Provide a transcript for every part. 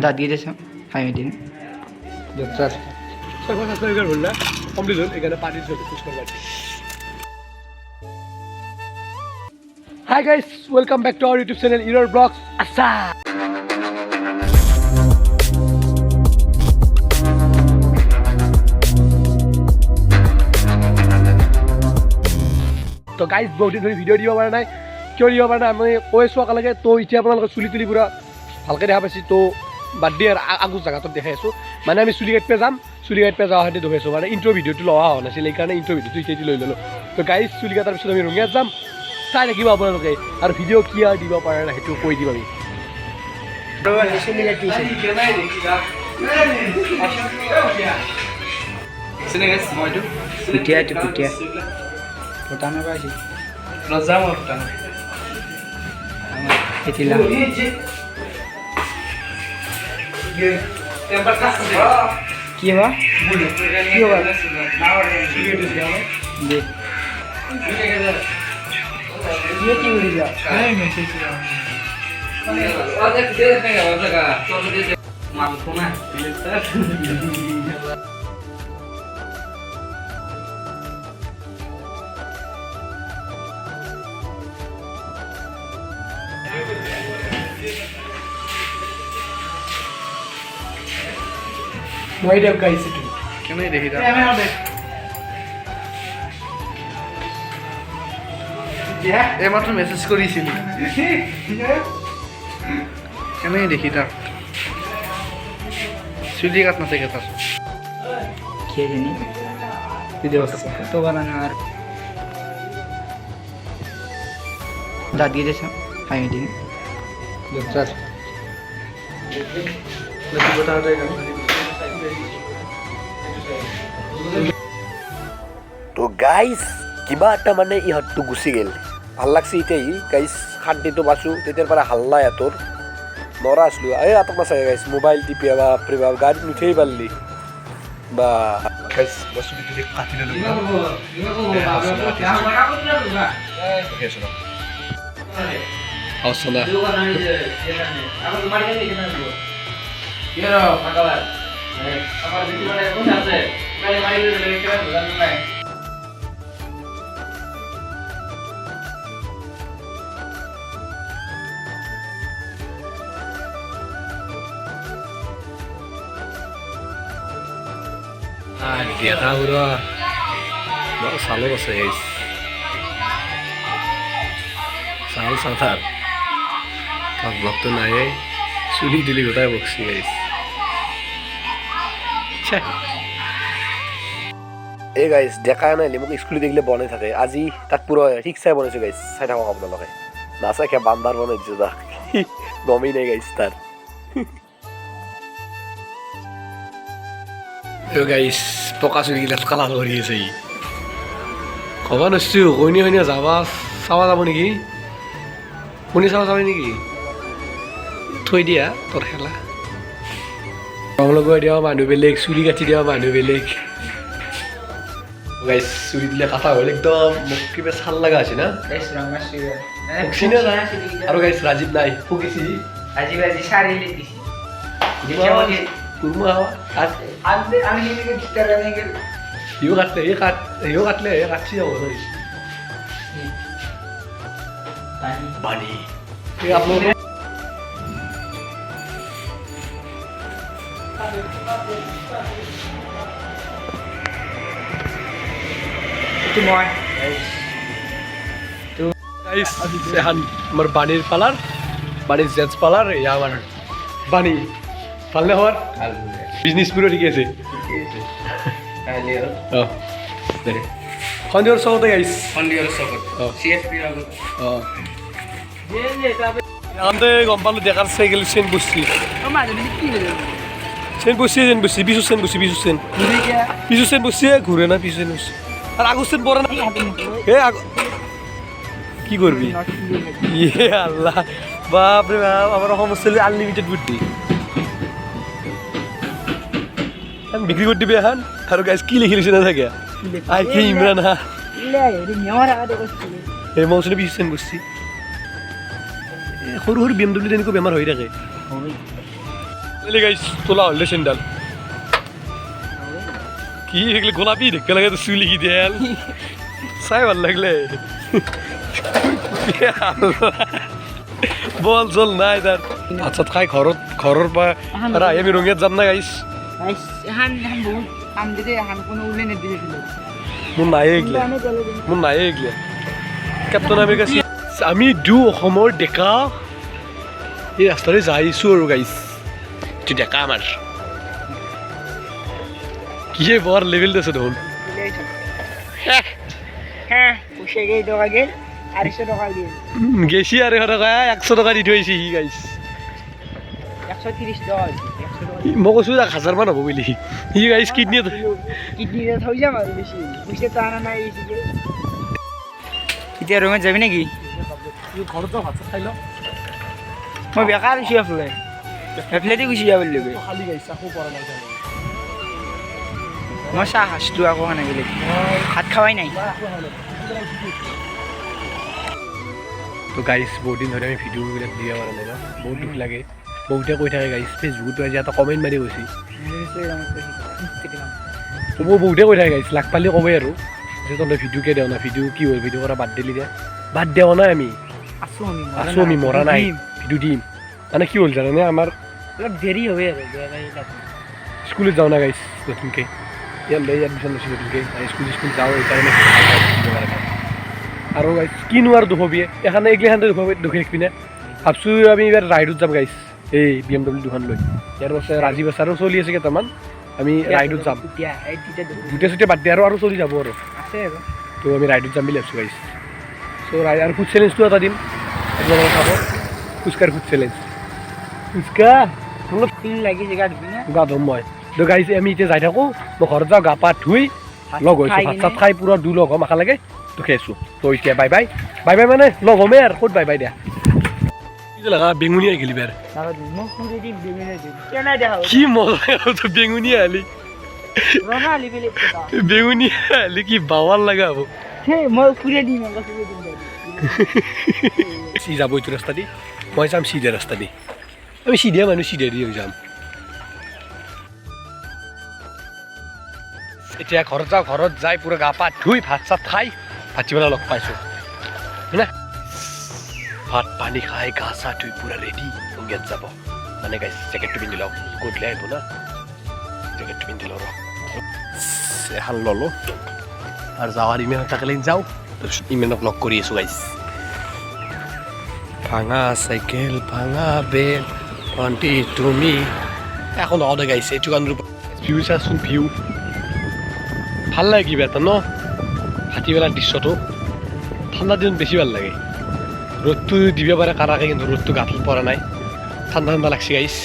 দাঁত দিয়ে দিয়েছে আমি দিন স্যার সাবস্ক্রাইবার হল কমপ্লিট হল এখানে পার্টি চলছে Pushkar party hi guys welcome back to our YouTube channel error blogs আচ্ছা তো গাইস বহুত দিন ধৰি ভিডিঅ' দিব পৰা নাই কিয় দিব পৰা নাই আমি কৈ আছোঁ একেলগে তো এতিয়া আপোনালোকে চুলি তুলি পূৰা ভালকৈ দেখা পাইছি তো বাদ দি আৰু আগৰ জেগাটোত দেখাই আছোঁ মানে আমি চুলি কাটিব যাম চুলি কাটিব যোৱা সৈতে দেখাই আছোঁ মানে ইণ্ট্ৰ' ভিডিঅ'টো লোৱা হোৱা নাছিল সেইকাৰণে ইণ্ট্ৰ' ভিডিঅ'টো এতিয়া লৈ ল'লোঁ তো গাইজ চুলি কটাৰ পিছত আমি ৰঙিয়াত যাম চাই থাকিব আপোনালোকে আৰু ভিডিঅ' কি আৰু দিব পাৰে নাই সেইটো কৈ দিম আমি পুটিয়া ভূটানৰ পৰা আহিছে এতিয়া কি হবা কি হবা কি উড়ি যা মই দেখ গাইছ এইটো কেনে দেখি দা এই মাত্ৰ মেছেজ কৰিছিলি কেনে দেখি দা চুলি কাট নাথাকে তাৰ কে জানি ভিডিও তো বানানো আর দাঁত দিয়ে দিয়েছে আমি দিন স্যার তো গাইজ কিবা এটা মানে ইহঁতটো গুচি গ'ল ভাল লাগছে এতিয়া গাইজ শান্তিটো পাইছোঁ তেতিয়াৰ পৰা হাল্লা ইহঁতৰ নৰা আছিলোঁ এই আতক নাচাগে গাইজ মোবাইল টিপি বাপৰে বাপ গাড়ীত নুঠেই পাৰিলি বা গাইজ বস্তুটো কাটি দেখা পুরা বড় সালোর আছে গাইস সাল সাঁতার তার ভক্ত নাই চুলি তুলি গোটাই বকছি গাইস এই গাইস দেখা নাই মোক স্কুলে দেখিলে বনাই থাকে আজি তাক পুরো ঠিক চাই বনাইছো গাইস চাই থাকক আপোনালোকে নাচাই খে বান্দার বনাই দিছো তাক গমেই নাই গাইস তার গাইছ পকা চুলিগিলাত কালাৰ কৰি আছে ই ক'ব নোৱাৰিছোঁ কইনী কইনী যাবা চাব যাব নেকি শুনি চাব যাবি নেকি থৈ দিয়া তোৰ খেলা ৰং লগাই দিয়া মানুহ বেলেগ চুলি কাটি দিয়া মানুহ বেলেগ গাইছ চুলি দিলে কাটা হ'ল একদম মোক কিবা চাল লগা হৈছে না আৰু গাইছ ৰাজীৱ নাই ফুকিছি আজি শাড়ি লেগেছি কুরমা আমি এদিকে গিটার আনে গেল ইও কাটলে কাটছি যাব বানি এই আপনার আমার বানির পালার বানির জেন্টস পালার আমার বানি পালনে হওয়ার বিজনেস পুরো ঠিক আছে সন্ধিয়াৰ চকতে গাইছ গম পালোঁ ডেকাৰ চাইকেল চেন বসছি চেন বসছি পিছু চেন বসছি ঘূৰে না পিছু চেন বসছি আৰ আগৰ চেন পরে না কি করবি ইয়ে আল্লাহ বাপরে বাপ আমার সমস্যা আনলিমিটেড বুদ্ধি বিক্রি করে দিবি এখন আর গাইজ কি লিখি লিখছে না থাকে আর কি ইমরান হা এই মৌসুমে বিশেষ বসছি সৰু সৰু BMW তেনেকুৱা বেমাৰ হৈ থাকে গাইছ তোলা হলে চেন্ডাল কি এগুলো গোলাপি দেখতে লাগে তো চুলি কি দেয়াল চাই ভাল লাগলে বল চল নাই তার আচ্ছা খাই ঘৰৰ পৰা আমি ৰঙিয়াত যাম না গাইছ মোৰ নাই এগিলা কেপ্টেন আমি গাইছ আমি অসমৰ ডেকা এই ৰাস্তাৰে যাইছোঁ আৰু গাইছ এইটো ডেকা আমাৰ কিহে বৰ লেভেল আছে দেখোন গেছি আৰু 100 টকা দি থৈছে সি গাইছ 130 টকা মই কৈছোঁ 1000 মান হ'ব বুলি সি গাইছ কিডনি থৈ যাম আৰু বেছি পইচা টানা নাই এতিয়া ৰুমত যাবি নেকি ঘৰত যাওঁ ভাত খাই লওঁ মই বেকাৰ হৈছোঁ এফালেদি গুচি যাব লাগে খালি গাইছ আকৌ পৰা নাই মই চাহ সাজটো আকৌ সেনেকৈ ভাত খাৱাই নাই তো গাইছ বহুত দিন ধৰি আমি ভিডিঅ'বিলাক দিয়া পৰা নাই ন বহুত দুখ লাগে বহুতে কৈ থাকে গাইছ ফেচবুকতো আজি এটা কমেণ্ট মাৰি গৈছে মই বহুতে কৈ থাকে গাইছ লাগ পালি ক'বই আৰু যে তহঁতে ভিডিঅ'কে দিওঁ না ভিডিঅ' কি হ'ল ভিডিঅ' কৰা বাদ দিলি দে বাদ দিয়া নাই আমি আছোঁ আমি মৰা নাই ভিডিঅ' দিম মানে কি হ'ল জানানে আমাৰ অলপ দেৰি হয় আৰু স্কুলত যাওঁ না গাইছ নতুনকৈ ইয়াত এডমিশ্যন লৈছোঁ নতুনকৈ স্কুল যাওঁ এইকাৰণে আৰু গাইছ কিনো আৰু দুখ হবি এখানে এইগিলাখানতে দুখ দেখবি না ভাবছোঁ আমি এইবাৰ ৰাইডত যাম গাইছ এই BMW দুখন লৈ ইয়াৰ পাছত ৰাজীৱ আচাৰো চলি আছে কেইটামান আমি ৰাইডত যাম গোটেই চুটে বাদ দিয়ে আৰু চলি যাব আৰু তো আমি ৰাইডত যাম বুলি ভাবিছোঁ গাইছ চ' ৰাইড আৰু ফুড চেলেঞ্জটো এটা দিম আপোনালোকে খাব ফুচকাৰ ফুড চেলেঞ্জ ফুচকা লাগিছে গা ধুম মই তো গাইছ আমি এতিয়া যাই থাকোঁ মই ঘৰত যাওঁ গা পা ধুই লগ হৈছোঁ ভাত চাত খাই পূৰা লগ হ'ম আশা লাগে তো খাইছোঁ তো এতিয়া বাই বাই মানে লগ হ'মেই আৰু ক'ত বাই বাই দিয়া বেঙুনীয়া গেলি বাৰ কি মজা বেঙুনীয়া আলি বেঙুনীয়া আলি কি বাৱাৰ লগা হ'ব সি যাব এইটো ৰাস্তা দি মই যাম চিধা ৰাস্তা দি আমি চিধা মানুহ চিধা দি যাম এতিয়া ঘৰত যাওঁ ঘৰত যাই পূৰা গা পা ধুই ভাত চাত খাই ভাতিবেলা লগ পাইছোঁ হয়নে ভাত পানী খাই গা চা ধুই পূৰা ৰেডি ৰঙিয়াত যাব মানে গাইছ জেকেটটো পিন্ধি লওঁ গধূলি আহিব না জেকেটটো পিন্ধি লওঁ এখন ল'লোঁ আৰু যাৱাৰ ইমেনত থাকিলে যাওঁ তাৰপিছত ইমেনক লগ কৰি আছোঁ গাইছ ভাঙা চাইকেল ভাঙা বেল ভণ্টি তুমি এখন নহওঁতে গাইছে এইটো কাৰণে ভিউ চাচোন ভিউ ভাল লাগে কিবা এটা ন ভাটিবেলাৰ দৃশ্যটো ঠাণ্ডা দিনত বেছি ভাল লাগে ৰ'দটো দিব পাৰে কাৰাকে কিন্তু ৰ'দটো গাঁত পৰা নাই ঠাণ্ডা ঠাণ্ডা লাগছে গাইছ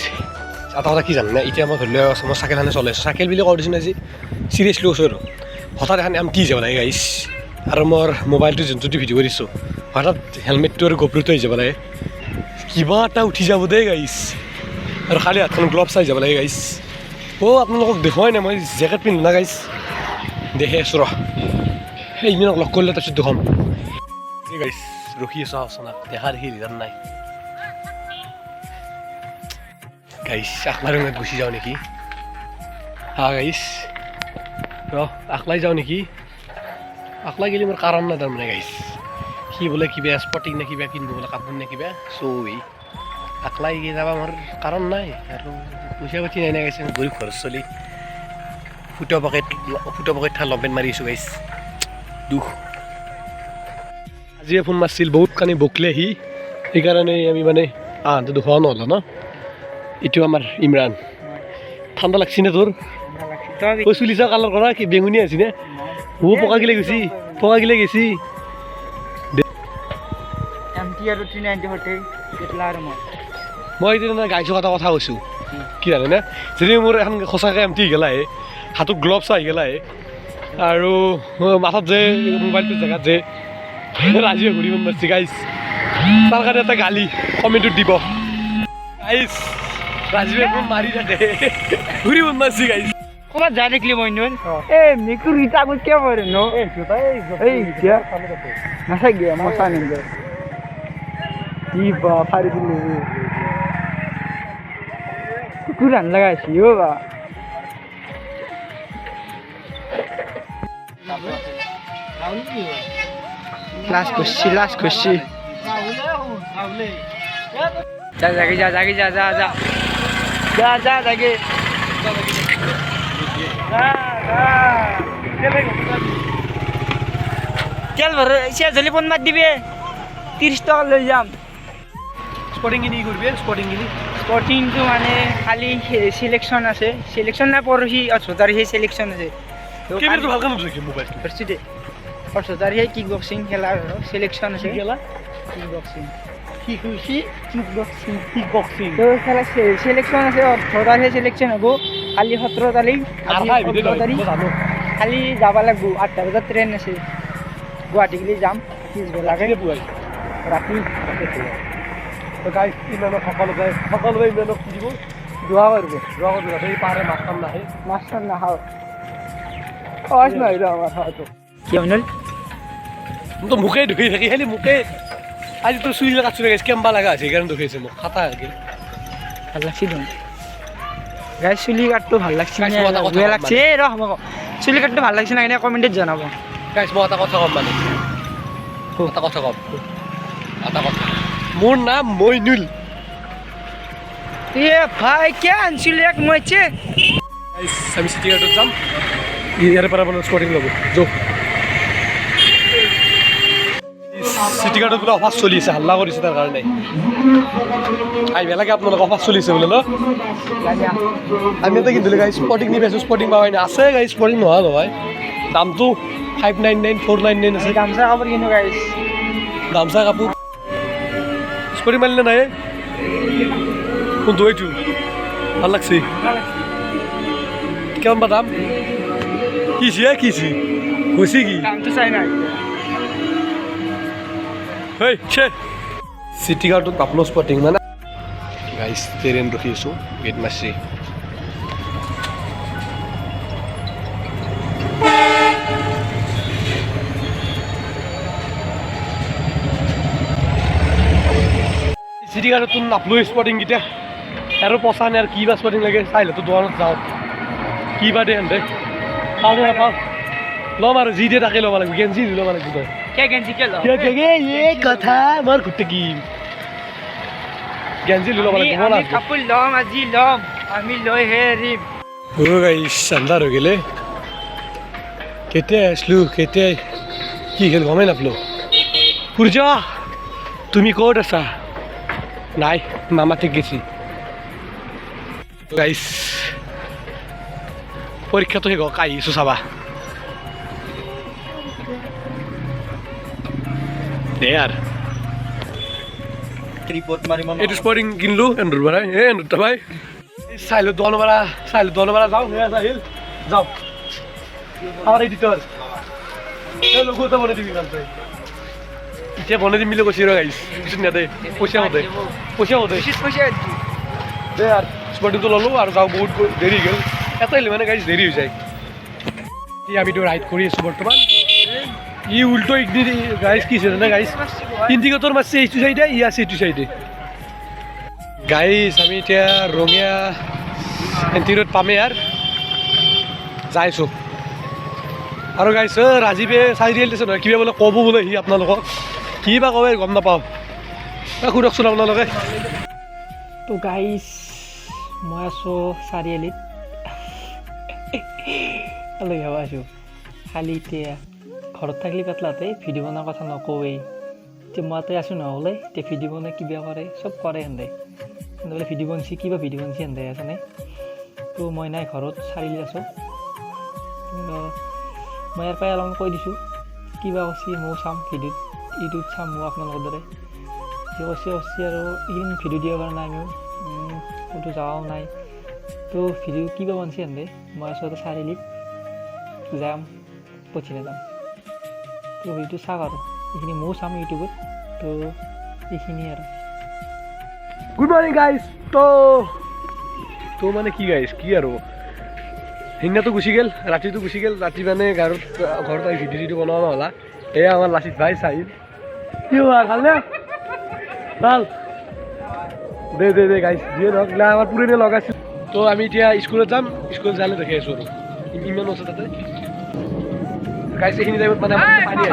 এটা কথা কি জানে এতিয়া মই ধৰি লোৱা মই চাইকেলখানে চলাই আছোঁ চাইকেল বুলি কৈ দিছোঁ আজি চিৰিয়াছলি কৈছোঁ আৰু হঠাৎ এখন এম কি যাব লাগে গাইছ আৰু মোৰ মোবাইলটো যোনটো ভিডিঅ' কৰিছোঁ হঠাৎ হেলমেটটো আৰু গপ্ৰুটো আহি যাব লাগে কিবা এটা উঠি যাব দেই গাইছ আৰু খালি হাতখন গ্লভছ চাই যাব লাগে গাইছ আপোনালোকক দেখুৱাই নাই মই জেকেট পিন্ধো না গাইছ দেখে আছোঁ ৰ সেই ইমানক লগ কৰিলে তাৰপিছত দেখুৱাম গাইছ ৰখি আছোঁ আচনাক দেখা দেখি ৰিজাল্ট নাই গাইছ আকলা ৰঙত গুচি যাওঁ নেকি গাইছ ৰ আকলাই যাওঁ নেকি আকলাই গেলি মোৰ কাৰণ নাই তাৰমানে গাইছ সি বোলে কিবা স্পৰ্টিং নে কিবা কিনিব বোলে কাপোৰ নে কিবা চৌই আকলাই যাব মোৰ কাৰণ নাই আৰু পইচা পাতি নাই গাইছে গৰীব খৰচ চলি ফুটা পকেট থা লম্পেণ্ট মাৰি আছোঁ গাইছ দুখ আজিয়ে ফোন মাৰিছিল বহুত কানি বকিলে সি সেইকাৰণে আমি মানে দেখুওৱা নহ'ল ন এইটো আমাৰ ইমৰান ঠাণ্ডা লাগছি নে তোৰ চুলি চা কালাৰ কৰা কি বেঙুনীয়া আছি নে পকা গিলে গেছি মই এতিয়া গাইছোঁ এটা কথা কৈছোঁ কি জানেনে যদি মোৰ এখন সঁচাকৈ এমটি গেলাহে হাতত গ্লভছ আহি গেলাহে আৰু মাথাত যে মোবাইলটোৰ জেগাত যে ৰাজীৱে ঘূৰিব মাৰিছে গাইছ তাৰ কাৰণে এটা গালি কমেণ্টত দিব গাইছ ৰাজীৱে মাৰি থাকে ঘূৰিব মাৰিছে গাইছ ক'ৰবাত যায় দেখিলি মই এই মেকুৰীটা আগত কিয় পৰে ন এই এতিয়া নাথাকে মই চাই নিম কি বা ফাৰি দিলোঁ কুকুরান লাগাইছি ও বা লাস্ট করছি যা জাগে যা জাগে যা যা যা যা যা জাগে তেল ভর সে জলি ফোন মার দিবে 30 টাকা লই যাম স্পটিং গিনি করবে স্পোর্টিং তো মানে খালি সিলেকশন আছে সিলেকশন না পরহি 18 হে সিলেকশন আছে তো কেমন তো ভালকে নজর কি মোবাইল ভার্সিটি 18 হে কিক বক্সিং খেলার সিলেকশন আছে গেলা কিক বক্সিং কিক বক্সিং তো খেলা সিলেকশন আছে 18 হে সিলেকশন হবো খালি 17 তারিখ আর ভাই ভিডিও জানো খালি যাবা লাগবো 8টা বাজার ট্রেন আছে গুয়াহাটি গেলে যাম 30 বেলা লাগে পুরাই রাখি তো গাইস ইমানো সকালে ইমানো কি দিব দোয়া করবো এই পারে মাস্টার না হে মাস্টার না হাও আওয়াজ নাই রে আমার হয়তো কি হইল তো মুখে ঢুকে থাকি খালি মুখে আজি তো সুই লাগা চলে গেছে কেমবা লাগা আছে কারণ ঢুকেছে মুখ খাতা আগে ভাল লাগছে তো গাইস চুলি কাটতো ভাল লাগছে Guys, না মই এটা কথা বেয়া কম লাগছে র মোক চুলি কাটতো ভাল লাগছে না এনে কমেন্টে জানাবো গাইস মই এটা কথা কম মানে এটা কথা মোর নাম মইনুল এ ভাই কেন চুলি এক মইছে গাইস আমি সিটি গার্ডত যাম ইয়াৰ পৰা মানে স্পটিং ল'ব যো সিটি গাৰ্ডত বোলে অফাৰ চলি আছে হাল্লা কৰিছে তাৰ কাৰণে আই বেলাকে আপোনালোক অফার চলিছে বোলে ন লাগা আমি এটা কিন্তু গাইস স্পটিং নি পাইছো স্পটিং পাওয়াই না আছে গাইস স্পটিং নোহোৱা নহয় দামটো 599 499 আছে গামছা কাপড় কিনো গাইস গামছা কাপোৰ স্পটিং মাৰিলে নাই কোনটো এইটো ভাল লাগছে কেমন বা দাম কিছি খুশি কি দামটো চাই নাই হেই ছে সিটি গার্ডত আপলো স্পটিং মানে গাইস ট্রেন ৰখি আছো গেট মাছি সিটি গাৰ্ডত নাপলো স্পটিং গিটা আৰু পচা নে আৰু কি বা স্পটিং লাগে চাইলে তো দোকানত যাওঁ কি বা দে হেন্দে পাওঁ নে নাপাওঁ ল'ম আৰু যি দিয়ে তাকে ল'ব লাগিব গেঞ্জি ল'ব লাগিব কে গেঞ্জি কে ল এই কথা মোৰ ঘুটে কি গেঞ্জি ল'ব লাগিব আমি কাপড় লম আজি লম আমি লৈ হে ৰিম ও গাইস আন্ধাৰ হৈ গেলে কেতিয়া আসলো কেতিয়া কি খেল গমেই নাপলো সূৰ্য তুমি ক'ত আছা নাই মামা ঠিক গেছি গাইস পৰীক্ষাটো শেষ হওক আহিছো চাবা দে আৰু এইটো স্পটিং কিনিলো এন্দুৰ পৰাই এন্দুৰ ভাই চাইলো দনবাৰা যাওঁ আহিল যাওঁ আমাৰ এডিটৰ এই লগতে বনাই দিবি গান তই এতিয়া বনাই দিম বুলি কৈছে ৰ গাইছ পিছত নেদে পইচা হতে দে আৰু স্পটিংটো ল'লো আৰু যাওঁ বহুত দেৰি গ'ল এটাই মানে গাইছ দেৰি হৈ যায় আমিতো ৰাইড কৰি আছোঁ বৰ্তমান ই উল্টো ইগনি গাইছ কি জানে গাইছ ইণ্ডিকেটৰ মাৰছে এইটো চাইডে ই আছে এইটো চাইডে গাইছ আমি এতিয়া ৰঙীয়া এণ্টিৰোড পামেই আৰু যাইছোঁ আৰু গাইছ ৰাজীৱে চাৰিআলি দিছে নহয় কিবা বোলে ক'ব বোলে সি আপোনালোকক কি বা ক'বে গম নাপাওঁ সুধকচোন আপোনালোকে তো গাইস মই আছোঁ চাৰিআলিত লৈ যাব আছোঁ খালি এতিয়া ঘৰত থাকিলে পেটলাতে ভিডিঅ' বনোৱাৰ কথা নকওঁৱেই এতিয়া মই তাতে আছোঁ নহ'লে এতিয়া ভিডিঅ' বনাই কিবা কৰে চব কৰে সেন্দে বোলে ভিডিঅ' বনছি কিবা ভিডিঅ' বনছি সেন্দে আছেনে তো মই নাই ঘৰত চাৰিআলিত আছোঁ মই ইয়াৰ পৰাই অলপমান কৈ দিছোঁ কিবা কৈছি ময়ো চাম ভিডিঅ'ত ইউটিউব চাম মই আপোনালোকৰ দৰে যি কৈছে আৰু এইকেইদিন ভিডিঅ' দিব পৰা নাই আমিও ক'তো যোৱাও নাই তো ভিডিঅ' কিবা বনছি সেন্দে মই আছোঁ চাৰিআলিত যাম পঠিয়াই যাম তো ভিডিঅ'টো চাওক আৰু এইখিনি ময়ো চাম ইউটিউবত তো এইখিনি আৰু গুড মৰ্নিং গাইজ তো মানে কি গাইজ কি আৰু সিদিনাটো গুচি গ'ল ৰাতিটো গুচি গ'ল ৰাতি মানে ঘৰত আহি ভিডিঅ' বনোৱা নহ'লা এয়া আমাৰ লাচিত ভাই চাহিল কি হয় ভালনে ভাল দে গাইজ যিয়ে নহওক আমাৰ পুৰণি লগাইছিল তো আমি এতিয়া স্কুলত যাম স্কুলত যালে দেখি আছোঁ আৰু ইমান আছে তাতে গাইছ এইখিনি টাইমত মানে পানী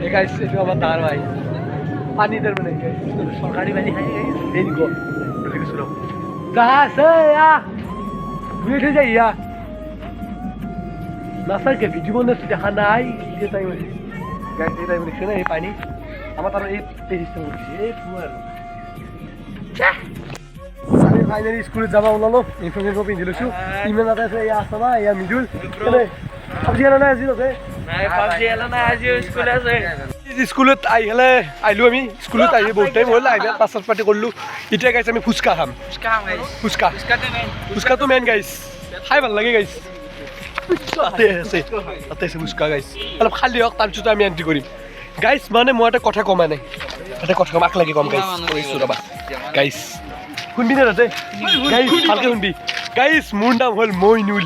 এই গাইছ এইটো আমাৰ ডাঙৰ ভাই পানী তাৰমানে চৰকাৰী পানী খাই এই নিব দেখি দিছোঁ ৰ যা আছে ঘূৰি থৈ যায় ইয়া নাচাৰকে ভিডিঅ' বনাইছোঁ দেখা নাই এই টাইম হৈছে গাইছ এই টাইম দেখিছে না এই পানী আমাৰ তাৰ এই চিষ্টেম কৰিছে এই পুৱা আৰু আমি ফাইনেলি স্কুলত যাব ওলালো ইউনিফৰ্ম পিন্ধি লৈছোঁ ইমান এটা আছে এয়া আছে না এয়া মিডুল পাবজি খেলা নাই আজি স্কুলত আহিলোঁ আমি স্কুলত আহি বহুত টাইম হ'ল আহি পাঁচ পাৰ্টি কৰিলোঁ এতিয়া গাইছ আমি ফুচকা খাম ফুচকাটো মেইন গাইছ খাই ভাল লাগে গাইছ তাতে আছে ফুচকা গাইছ অলপ খালী হওক তাৰপিছত আমি এণ্ট্ৰি কৰিম গাইছ মানে মই এটা কথা কমা নাই এটা কথা কম আক লাগি কম গাইছ কৰিছোঁ ৰ'বা গাইছ শুনবি নে তাতে গাইছ ভালকে শুনবি গাইছ মোৰ নাম হ'ল মইনুল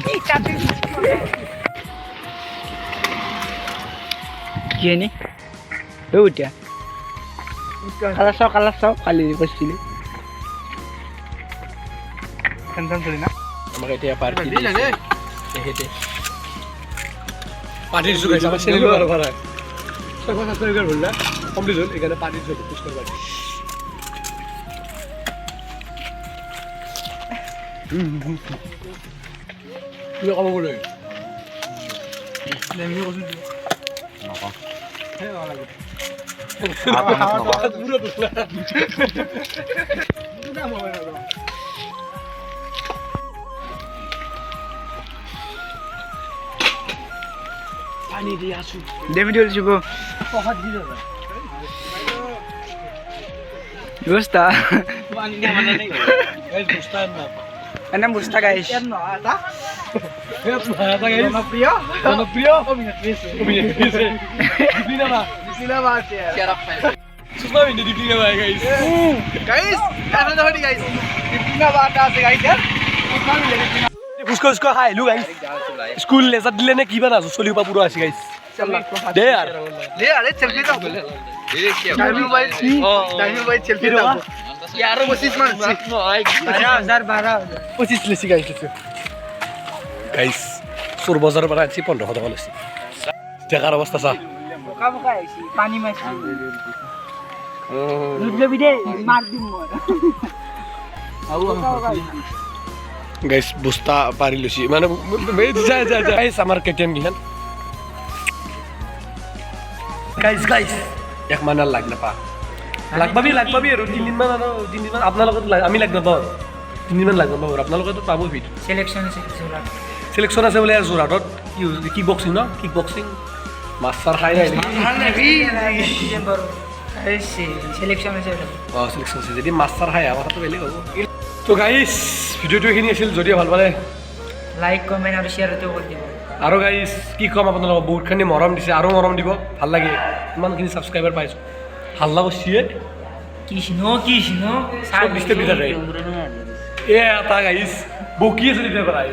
কি এনে এতিয়া কালাৰ চাওঁ কালি কৈছিলি টেনশ্যন চলি না আমাক এতিয়া পাৰ্টি পাৰ্টি দিছোঁ গাইছ আমাৰ চেনেলো আৰু ভাড়া হ'ল না কমপ্লিট হ'ল সেইকাৰণে পাৰ্টি দিছোঁ পুষ্কৰ পাৰ্টি কিবা ক'ব গ'লে পানী দি আছোঁ ভিডিঅ' দিব দোস্তা এনে মুস্তা গাইছ ফুচকা খাই আহিলোঁ গাইছ স্কুল লেজাৰ দিলে নে কিবা নাজো চলিব পুৰা আছে গাইছ দে আৰু গাইছ চোৰ বজাৰৰ পৰা আনিছি 1500 টকা লৈছে জেগাৰ অৱস্থা চা পানী গাইছ বস্তা পাৰি লৈছি মানে গাইছ আমাৰ কেটিএম গিখান গাইছ এক মানৰ লাগ নাপা লাগবাবি আৰু 3 দিনমান আপোনাৰ লগত আমি লাগ নাপাওঁ 3 দিনমান লাগ নাপাওঁ আপোনালোকেতো পাব ভিডিঅ' চিলেকশ্যন আছে বোলে যোৰহাটত কিক বক্সিং ন কিক বক্সিং মাছ চাৰ খাই নাই চিলেকশ্যন আছে যদি মাছ চাৰ খাই কথাটো বেলেগ হ'ব তো গাইছ ভিডিঅ'টো এইখিনি আছিল যদিও ভাল পালে লাইক কমেণ্ট আৰু শ্বেয়াৰটো কৰি দিব আৰু গাইছ কি ক'ম আপোনালোকক বহুতখিনি মৰম দিছে আৰু মৰম দিব ভাল লাগে ইমানখিনি ছাবস্ক্ৰাইবাৰ পাইছোঁ হাল্লা কৰিছে কৃষ্ণ চব ডিষ্টাৰ্ব দি থাকে এটা গাইছ বকি আছে তেতিয়াৰ পৰাই